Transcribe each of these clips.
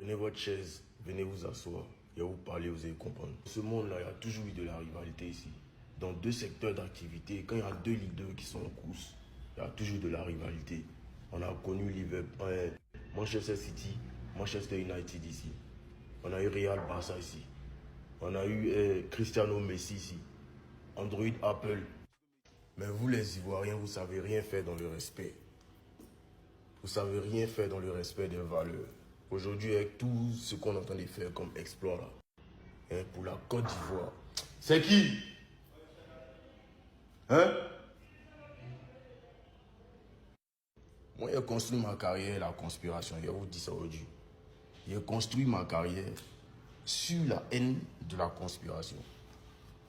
Prenez votre chaise, venez vous asseoir. Et vous parler, vous allez comprendre. Dans ce monde-là, il y a toujours eu de la rivalité ici. Dans deux secteurs d'activité, quand il y a deux leaders qui sont en course, il y a toujours de la rivalité. On a connu Liverpool, Manchester City, Manchester United ici. On a eu Real Barça ici. On a eu Cristiano Messi ici. Android Apple. Mais vous les Ivoiriens, vous ne savez rien faire dans le respect. Vous ne savez rien faire dans le respect des valeurs. Aujourd'hui, avec tout ce qu'on est en train de faire comme exploit là, hein, pour la Côte d'Ivoire. C'est qui? Hein? Moi, j'ai construit ma carrière, la conspiration. Je vous dis ça aujourd'hui. J'ai construit ma carrière sur la haine de la conspiration.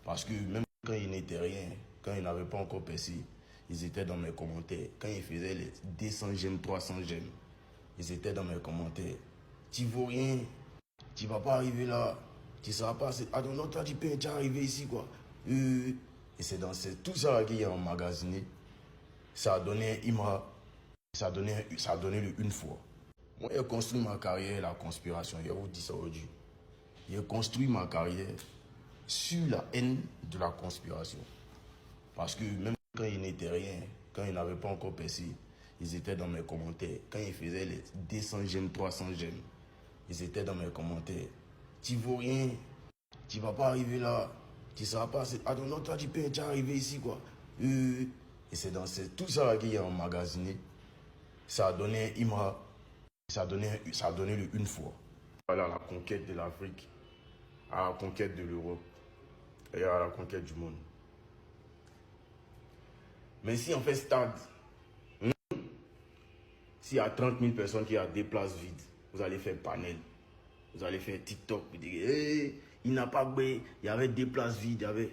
Parce que même quand ils n'étaient rien, quand ils n'avaient pas encore percé, ils étaient dans mes commentaires. Quand ils faisaient les 200 j'aime, 300 j'aime, ils étaient dans mes commentaires. Tu vaux rien, tu vas pas arriver là, tu ne seras pas... Ah non, toi tu peux arriver ici quoi. Et c'est dans tout ça là qu'il y a emmagasiné. Ça a donné un IMRA, ça a donné le une fois. Moi j'ai construit ma carrière, la conspiration, je vous dis ça aujourd'hui. J'ai construit ma carrière sur la haine de la conspiration. Parce que même quand ils n'étaient rien, quand ils n'avaient pas encore percé, ils étaient dans mes commentaires. Quand ils faisaient les 200 j'aime, 300 j'aime, ils étaient dans mes commentaires. Tu vaux rien, tu vas pas arriver là, tu ne seras pas... Ah non, toi tu peux arriver ici quoi. Et c'est dans tout ça là qu'il y a emmagasiné. Ça a donné un IMRA, ça a donné le une fois. Voilà la conquête de l'Afrique, à la conquête de l'Europe et à la conquête du monde. Mais si on fait stade, s'il y a 30 000 personnes qui ont des places vides, vous allez faire panel, vous allez faire TikTok, vous dites, hey, il n'a pas gagné, il y avait des places vides, il y avait...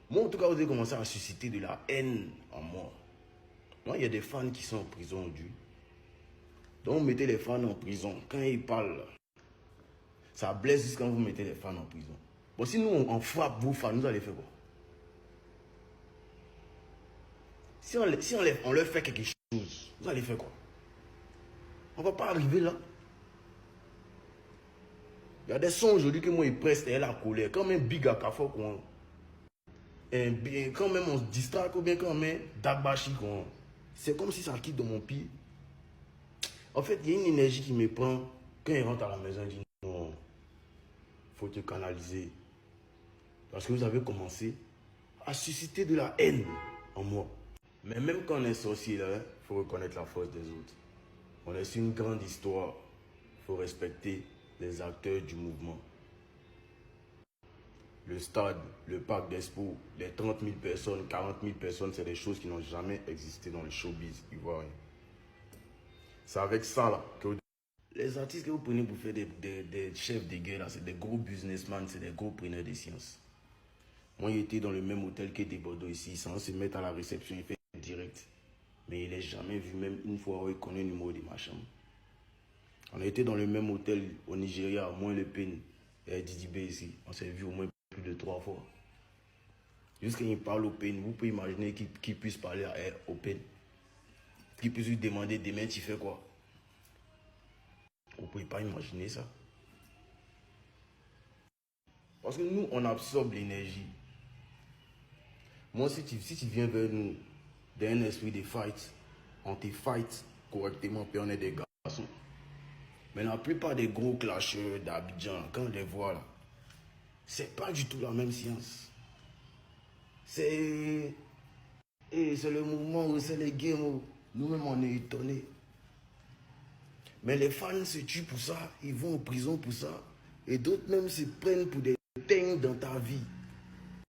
Moi, en tout cas, vous avez commencé à susciter de la haine en moi. Moi, il y a des fans qui sont en prison aujourd'hui. Donc, vous mettez les fans en prison. Quand ils parlent, ça blesse juste quand vous mettez les fans en prison. Bon, si nous, on frappe vos fans, vous allez faire quoi? Si on leur fait quelque chose, vous allez faire quoi? On ne va pas arriver là. Il y a des sons aujourd'hui que moi, ils pressent et la colère. Quand même, Big à Kafo, quand même on se distrait, ou bien quand même Dagbashi, c'est comme si ça quitte de mon pied. En fait, il y a une énergie qui me prend. Quand il rentre à la maison, il dit non, il faut te canaliser. Parce que vous avez commencé à susciter de la haine en moi. Mais même quand on est sorcier, il faut reconnaître la force des autres. On est sur une grande histoire. Il faut respecter les acteurs du mouvement. Le stade, le parc d'Expo, les 30 000 personnes, 40 000 personnes, c'est des choses qui n'ont jamais existé dans le showbiz ivoirien. C'est avec ça là que... Les artistes que vous prenez pour faire des chefs de guerre, c'est des gros businessmen, c'est des gros preneurs de sciences. Moi, il était dans le même hôtel que des Bordeaux ici, sans se mettre à la réception, il fait direct. Mais il n'est jamais vu, même une fois, il connaît le numéro de ma chambre. On a été dans le même hôtel au Nigeria, moins le PEN et Didi B ici. On s'est vu au moins plus de 3 fois. Jusqu'à il parle au PEN, vous pouvez imaginer qu'il puisse parler au PEN. Qu'il puisse lui demander demain tu fais quoi. Vous ne pouvez pas imaginer ça. Parce que nous, on absorbe l'énergie. Moi, si tu viens vers nous d'un esprit de fight, on te fight correctement, puis on est des garçons. Mais la plupart des gros clasheurs d'Abidjan, quand on les voit là, c'est pas du tout la même science. C'est le mouvement, c'est les games. Nous-mêmes, on est étonnés. Mais les fans se tuent pour ça, ils vont en prison pour ça. Et d'autres même se prennent pour des peignes dans ta vie.